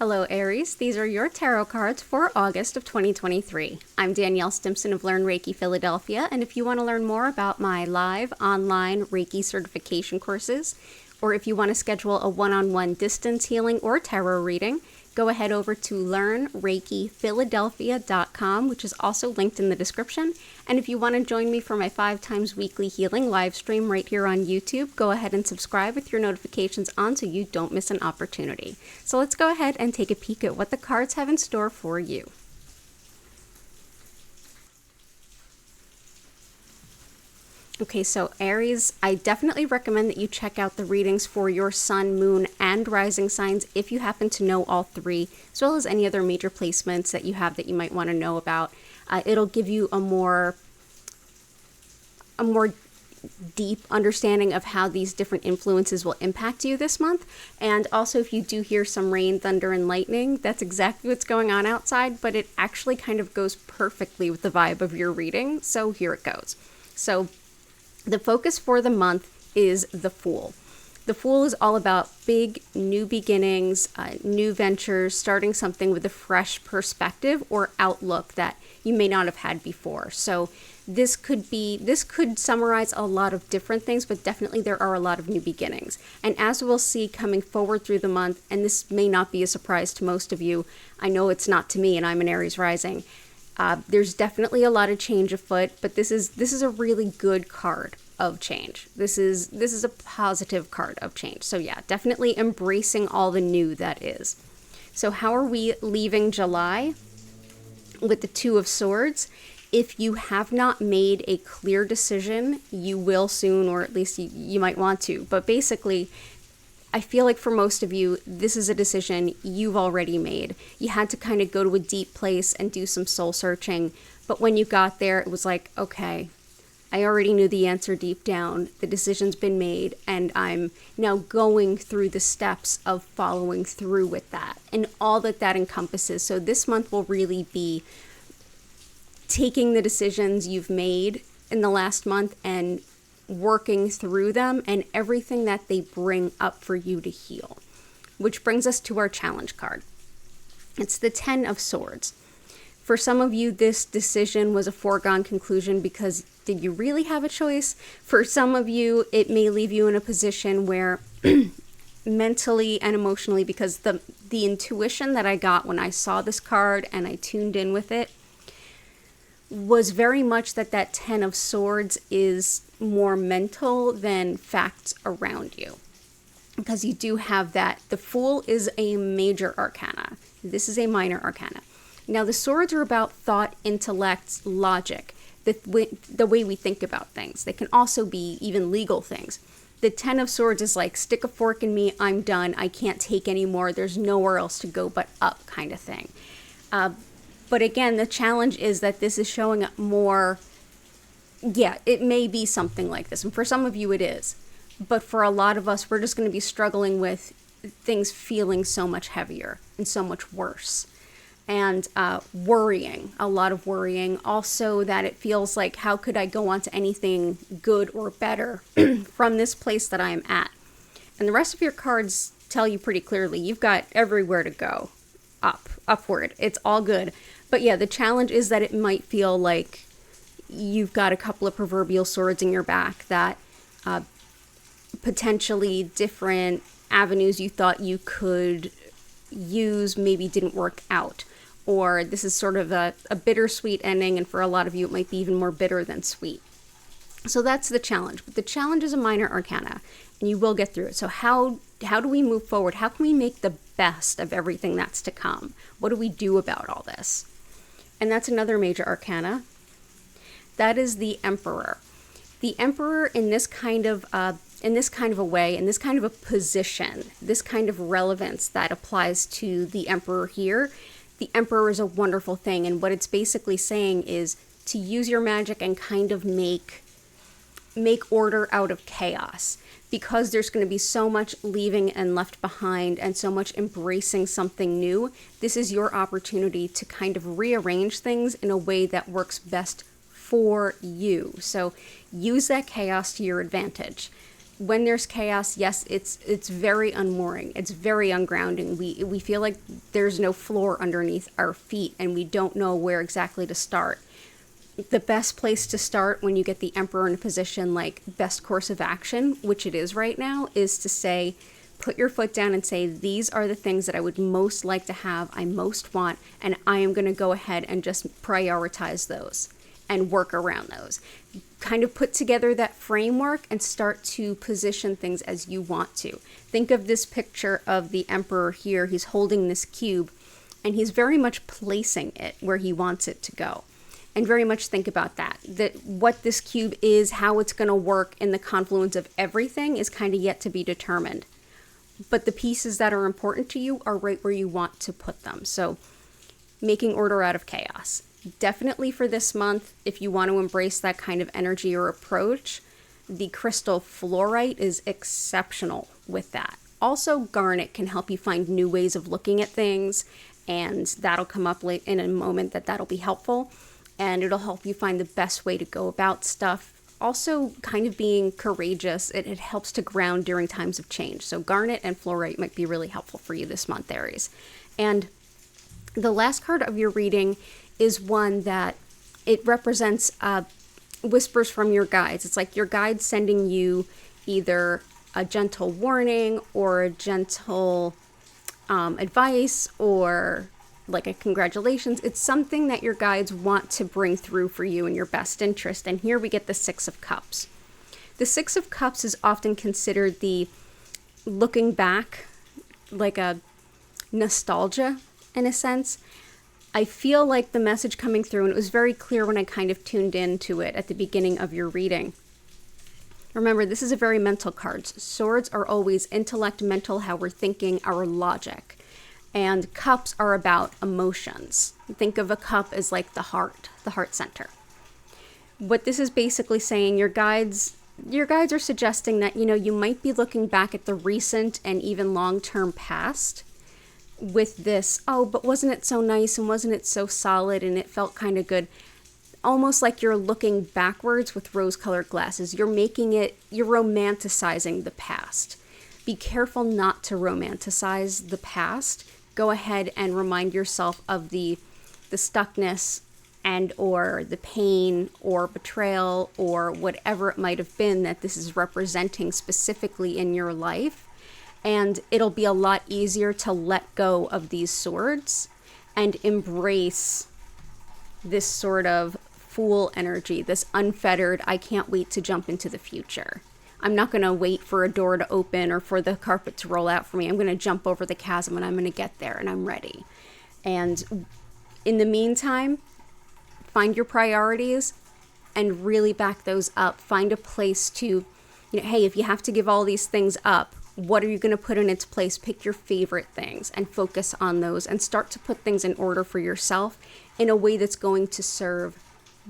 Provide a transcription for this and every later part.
Hello Aries, these are your tarot cards for August of 2023. I'm DanielleStimpson of Learn Reiki Philadelphia, and if you want to learn more about my live online Reiki certification courses, or if you want to schedule a one-on-one distance healing or tarot reading, go ahead over to learnreikiphiladelphia.com, which is also linked in the description. And if you want to join me for my 5 times weekly healing live stream right here on YouTube, go ahead and subscribe with your notifications on so you don't miss an opportunity. So let's go ahead and take a peek at what the cards have in store for you. Okay, so Aries, I definitely recommend that you check out the readings for your sun, moon, and rising signs if you happen to know all 3, as well as any other major placements that you have that you might want to know about. It'll give you a more deep understanding of how these different influences will impact you this month. And also, if you do hear some rain, thunder, and lightning, that's exactly what's going on outside, but it actually kind of goes perfectly with the vibe of your reading. So here it goes. So the focus for the month is the Fool. The Fool is all about big new beginnings, new ventures, starting something with a fresh perspective or outlook that you may not have had before. So this could summarize a lot of different things, but definitely there are a lot of new beginnings. And as we'll see coming forward through the month, and this may not be a surprise to most of you, I know it's not to me, and I'm an Aries rising. There's definitely a lot of change afoot, but this is a really good card of change. This is a positive card of change. So yeah, definitely embracing all the new that is. So how are we leaving July? With the 2 of Swords. If you have not made a clear decision, you will soon, or at least you might want to. But basically, I feel like for most of you, this is a decision you've already made. You had to kind of go to a deep place and do some soul searching. But when you got there, it was like, okay, I already knew the answer deep down. The decision's been made, and I'm now going through the steps of following through with that and all that that encompasses. So this month will really be taking the decisions you've made in the last month and working through them and everything that they bring up for you to heal. Which brings us to our challenge card. It's the 10 of Swords. For some of you, this decision was a foregone conclusion because did you really have a choice? For some of you, it may leave you in a position where mentally and emotionally, because the intuition that I got when I saw this card and I tuned in with it was very much that 10 of Swords is more mental than facts around you. Because you do have that. The Fool is a major arcana. This is a minor arcana. Now the Swords are about thought, intellect, logic, the way we think about things. They can also be even legal things. The 10 of Swords is like, stick a fork in me, I'm done, I can't take anymore, there's nowhere else to go but up kind of thing. But again, the challenge is that this is showing up more, yeah, it may be something like this. And for some of you it is. But for a lot of us, we're just going to be struggling with things feeling so much heavier and so much worse. And worrying, a lot of worrying. Also that it feels like, how could I go on to anything good or better from this place that I am at? And the rest of your cards tell you pretty clearly, you've got everywhere to go. Upward. It's all good. But yeah, the challenge is that it might feel like you've got a couple of proverbial swords in your back that potentially different avenues you thought you could use maybe didn't work out. Or this is sort of a bittersweet ending, and for a lot of you it might be even more bitter than sweet. So that's the challenge. But the challenge is a minor arcana, and you will get through it. So how do we move forward? How can we make the best of everything that's to come? What do we do about all this? And that's another major arcana. That is the Emperor. The Emperor in this kind of a way, in this kind of a position, this kind of relevance that applies to the Emperor here. The Emperor is a wonderful thing, and what it's basically saying is to use your magic and kind of make order out of chaos, because there's going to be so much leaving and left behind and so much embracing something new. This is your opportunity to kind of rearrange things in a way that works best for you. So use that chaos to your advantage. when there's chaos, yes, it's very unmooring. It's very ungrounding. We feel like there's no floor underneath our feet and we don't know where exactly to start. The best place to start when you get the Emperor in a position like best course of action, which it is right now, is to say, put your foot down and say, these are the things that I would most like to have, I most want, and I am going to go ahead and just prioritize those and work around those. Kind of put together that framework and start to position things as you want to. Think of this picture of the Emperor here. He's holding this cube and he's very much placing it where he wants it to go. And very much think about that what this cube is, how it's going to work in the confluence of everything is kind of yet to be determined. But the pieces that are important to you are right where you want to put them. So making order out of chaos. Definitely for this month, if you want to embrace that kind of energy or approach, the crystal fluorite is exceptional with that. Also, garnet can help you find new ways of looking at things, and that'll come up late in a moment that'll be helpful. And it'll help you find the best way to go about stuff. Also, kind of being courageous, it helps to ground during times of change. So garnet and fluorite might be really helpful for you this month, Aries. And the last card of your reading is one that it represents whispers from your guides. It's like your guides sending you either a gentle warning or a gentle advice or like a congratulations. It's something that your guides want to bring through for you in your best interest. And here we get the Six of Cups. The Six of Cups is often considered the looking back, like a nostalgia in a sense. I feel like the message coming through, and it was very clear when I kind of tuned into it at the beginning of your reading. Remember, this is a very mental card. Swords are always intellect, mental, how we're thinking, our logic. And cups are about emotions. Think of a cup as like the heart center. What this is basically saying, your guides are suggesting that, you might be looking back at the recent and even long-term past with this, oh, but wasn't it so nice and wasn't it so solid and it felt kind of good? Almost like you're looking backwards with rose-colored glasses. You're romanticizing the past. Be careful not to romanticize the past. Go ahead and remind yourself of the stuckness and or the pain or betrayal or whatever it might have been that this is representing specifically in your life. And it'll be a lot easier to let go of these swords and embrace this sort of fool energy, this unfettered, I can't wait to jump into the future. I'm not going to wait for a door to open or for the carpet to roll out for me. I'm going to jump over the chasm and I'm going to get there and I'm ready. And in the meantime, find your priorities and really back those up. Find a place to, hey, if you have to give all these things up, what are you going to put in its place? Pick your favorite things and focus on those and start to put things in order for yourself in a way that's going to serve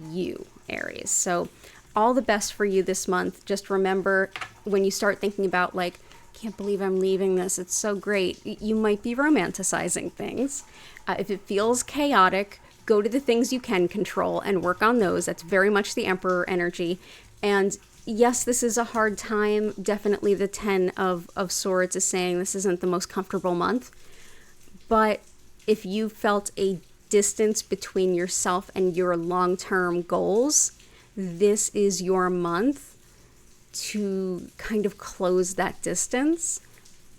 you, Aries. So all the best for you this month. Just remember, when you start thinking about like, can't believe I'm leaving this, it's so great, you might be romanticizing things. If it feels chaotic, go to the things you can control and work on those. That's very much the Emperor energy. And yes, this is a hard time. Definitely the 10 of Swords is saying this isn't the most comfortable month. But if you felt a distance between yourself and your long-term goals, this is your month to kind of close that distance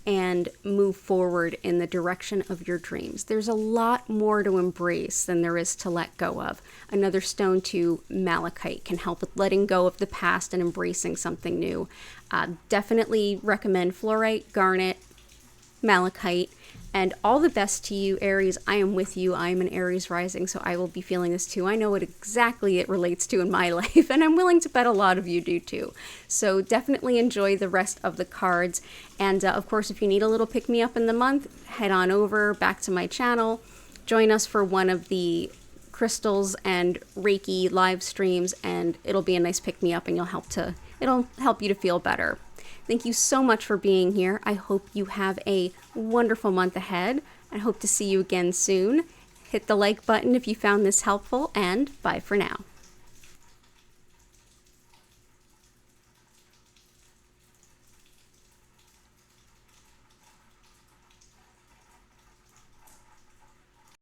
and move forward in the direction of your dreams. There's a lot more to embrace than there is to let go of. Another stone to malachite can help with letting go of the past and embracing something new. Definitely recommend fluorite, garnet, malachite, and all the best to you, Aries. I am with you. I am an Aries rising, so I will be feeling this too. I know what exactly it relates to in my life, and I'm willing to bet a lot of you do too. So definitely enjoy the rest of the cards. And of course, if you need a little pick-me-up in the month, head on over back to my channel. Join us for one of the crystals and Reiki live streams, and it'll be a nice pick-me-up, and it'll help you to feel better. Thank you so much for being here. I hope you have a wonderful month ahead. I hope to see you again soon. Hit the like button if you found this helpful, and bye for now.